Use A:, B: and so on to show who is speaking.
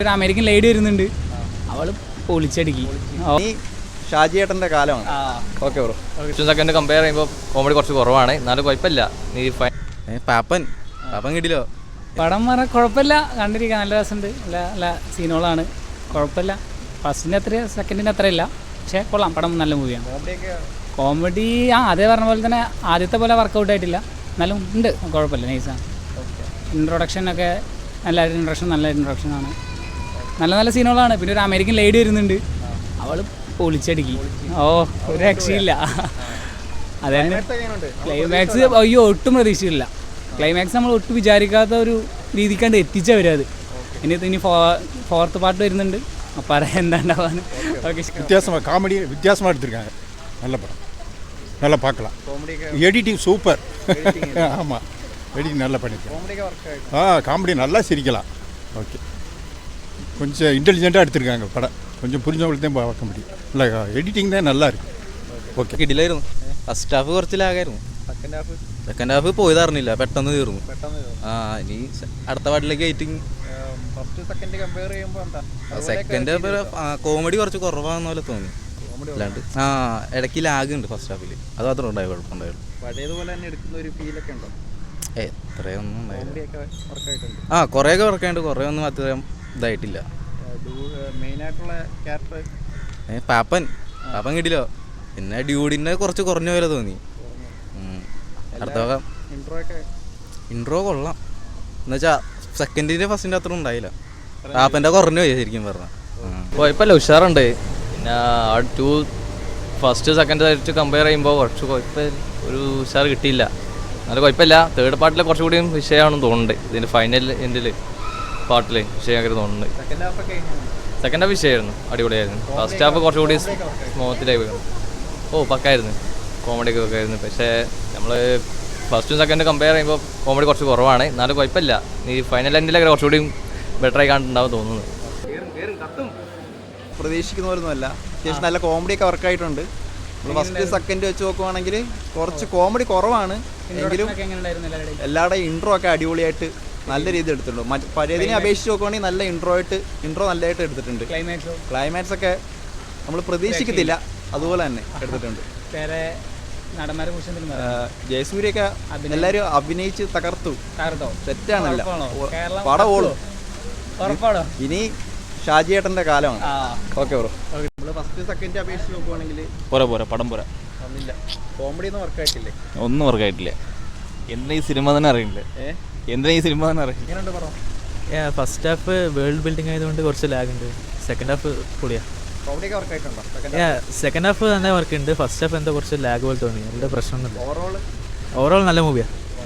A: ഒരു American lady വരുന്നുണ്ട്, അവള് പൊളിച്ചടുക്കി.
B: ഷാജിയേട്ടൻ്റെ കാലമാണ്. Okay bro.
C: സെക്കൻഡ് കമ്പയർ ചെയ്യുമ്പോൾ കോമഡി കുറച്ച് കുറവാണ്, എന്നാലും കുഴപ്പമില്ല.
B: പാപ്പൻ കിട്ടില്ലോ.
A: പടം പറഞ്ഞാൽ കുഴപ്പമില്ല, കണ്ടിരിക്കാൻ നല്ല രസമുണ്ട്, നല്ല സീനുകളാണ്, കുഴപ്പമില്ല. ഫസ്റ്റിൻ്റെ അത്ര സെക്കൻഡിൻ്റെ അത്ര ഇല്ല, പക്ഷേ കൊള്ളാം, പടം നല്ല മൂവിയാണ്. കോമഡി അതേ പറഞ്ഞ പോലെ തന്നെ ആദ്യത്തെ പോലെ വർക്കൗട്ട് ആയിട്ടില്ല, എന്നാലും ഉണ്ട്, കുഴപ്പമില്ല, നൈസാണ്. ഇൻട്രൊഡക്ഷനൊക്കെ നല്ല ഇൻട്രൊഡക്ഷനാണ്, നല്ല സീനുകളാണ്. പിന്നെ ഒരു അമേരിക്കൻ ലേഡി വരുന്നുണ്ട്, അവൾ പൊളിച്ചടുക്കി. ഒരു രക്ഷയില്ല. അതന്നെ ക്ലൈമാക്സ് അയ്യോ ഒട്ടും പ്രതീക്ഷയില്ല. ക്ലൈമാക്സ് നമ്മൾ ഒട്ടും വിചാരിക്കാത്ത ഒരു രീതിക്കാണ്ട് എത്തിച്ചവരത്. ഇനി ഫോർത്ത് പാർട്ട് വരുന്നുണ്ട്, പറയാൻ എന്താണ്ടാവാന്ന്.
D: காமெடி வித்தியாசமாக எடுத்திருக்காங்க. நல்ல படம், நல்லா பார்க்கலாம். Editing super. ஆமாம், எடிட்டிங் நல்லா பண்ணியிருக்கேன். காமெடி நல்லா சிரிக்கலாம். ஓகே, கொஞ்சம் இன்டெலிஜென்ட்டாக எடுத்திருக்காங்க படம், கொஞ்சம் புரிஞ்சவங்களுக்கு தான் பார்க்க முடியும். இல்லை, எடிட்டிங் தான் நல்லா இருக்கு. ഓക്കെ,
B: കിടിലായിരുന്നു. ഫസ്റ്റ് ഹാഫ് കുറച്ച് ലാഗായിരുന്നു, സെക്കൻഡ് ഹാഫ് പോയതറിഞ്ഞില്ല, പെട്ടെന്ന് തീർന്നു. ഇനി അടുത്ത പാട്ടിലേക്ക് വെയിറ്റിംഗ്. സെക്കൻഡ് ഹാഫ് കോമഡി കുറച്ച് കുറവാണെന്ന പോലെ തോന്നി, അല്ലാണ്ട് ഇടയ്ക്ക് ലാഗ് ഉണ്ട് ഫസ്റ്റ് ഹാഫിൽ, അത് മാത്രം ഉണ്ടായി, കുഴപ്പമുണ്ടായിരുന്നു. എത്രയൊന്നും കുറേയൊക്കെ വർക്കായിട്ട്, കുറേ ഒന്നും അത്രയും ഇതായിട്ടില്ല. പാപ്പൻ കിട്ടില്ലോ. പിന്നെ ഡ്യൂഡിനെ കുറച്ച് കുറഞ്ഞ പോലെ തോന്നി. അടുത്ത ഇൻട്രോ കൊള്ളാം, എന്നുവെച്ചാൽ സെക്കൻഡിൻ്റെ ഫസ്റ്റിൻ്റെ അത്ര ഉണ്ടായില്ല, പാപ്പൻ്റെ കുറഞ്ഞു പോയി ശരിക്കും പറഞ്ഞാൽ.
C: കുഴപ്പമില്ല, ഉഷാറുണ്ട്. പിന്നെ ഫസ്റ്റ് സെക്കൻഡ് ആയിട്ട് കമ്പയർ ചെയ്യുമ്പോൾ കുറച്ച് കുഴപ്പമില്ല, ഒരു ഉഷാർ കിട്ടിയില്ല, എന്നാലും കുഴപ്പമില്ല. തേർഡ് പാർട്ടിൽ കുറച്ചുകൂടിയും വിഷയമാണെന്ന് തോന്നുന്നുണ്ട്, ഇതിൻ്റെ ഫൈനൽ എൻഡിൽ പാർട്ടിൽ വിഷയമായിട്ട് തോന്നുന്നുണ്ട്. സെക്കൻഡ് ഹാഫ് വിഷയമായിരുന്നു, അടിപൊളിയായിരുന്നു. ഫസ്റ്റ് ഹാഫ് കുറച്ചുകൂടി സ്മൂത്തിലായി പോയിരുന്നു. പക്കായിരുന്നു, കോമഡിയൊക്കെ വെക്കായിരുന്നു. പക്ഷേ നമ്മൾ ഫസ്റ്റും സെക്കൻഡും കമ്പയർ ചെയ്യുമ്പോൾ കോമഡി കുറച്ച് കുറവാണ്, എന്നാലും കുഴപ്പമില്ല. ഈ ഫൈനൽ എൻഡിലൊക്കെ കുറച്ചുകൂടി ബെറ്റർ ആയി കണ്ടിട്ടുണ്ടാവും തോന്നുന്നത്.
B: പ്രതീക്ഷിക്കുന്ന പോലൊന്നുമല്ല, അത്യാവശ്യം നല്ല കോമഡിയൊക്കെ വർക്കായിട്ടുണ്ട്. ഫസ്റ്റ് സെക്കൻഡ് വെച്ച് നോക്കുവാണെങ്കിൽ കുറച്ച് കോമഡി കുറവാണ്, എങ്കിലും എല്ലാവരുടെയും ഇൻട്രോ ഒക്കെ അടിപൊളിയായിട്ട് നല്ല രീതിയിൽ എടുത്തിട്ടുണ്ട്. പഴയതിനെ അപേക്ഷിച്ച് നോക്കുവാണെങ്കിൽ നല്ല ഇൻട്രോ നല്ലതായിട്ട് എടുത്തിട്ടുണ്ട്. ക്ലൈമാക്സ് ഒക്കെ നമ്മൾ പ്രതീക്ഷിക്കത്തില്ല, അതുപോലെ തന്നെ എടുത്തിട്ടുണ്ട്. ജയസൂര്യൊക്കെ എല്ലാവരും അഭിനയിച്ച് തകർത്തു, സെറ്റാണല്ല, പടം ഓളും. ഇനി ഷാജിയേട്ടൻ്റെ കാലമാണ്. Okay bro. നമ്മൾ ഫസ്റ്റ് സെക്കൻഡ് അപേക്ഷിച്ച് നോക്കുവാണെങ്കിൽ
C: പോരാ, പടം പോരാ,
B: കോമഡി ഒന്നും വർക്കായിട്ടില്ലേ?
C: ഒന്നും വർക്കായിട്ടില്ല. എന്തിനാ ഈ സിനിമ തന്നെ അറിയില്ല, എങ്ങനെയുണ്ട് പടം?
E: ഫസ്റ്റ് ഹാഫ് വേൾഡ് ബിൽഡിംഗ് ആയതുകൊണ്ട് കുറച്ച് ലാഗ് ഉണ്ട്. സെക്കൻഡ് ഹാഫ് പൊളിയാ. സെക്കൻഡ് ഹാഫ് നല്ല വർക്ക് ഉണ്ട്. ഫസ്റ്റ് ഹാഫ് എന്താ കുറച്ച് ലാഗ് പോലെ തോന്നി, അതിൻ്റെ പ്രശ്നമൊന്നുമില്ല. ഓവറോൾ നല്ല മൂവിയാണ്.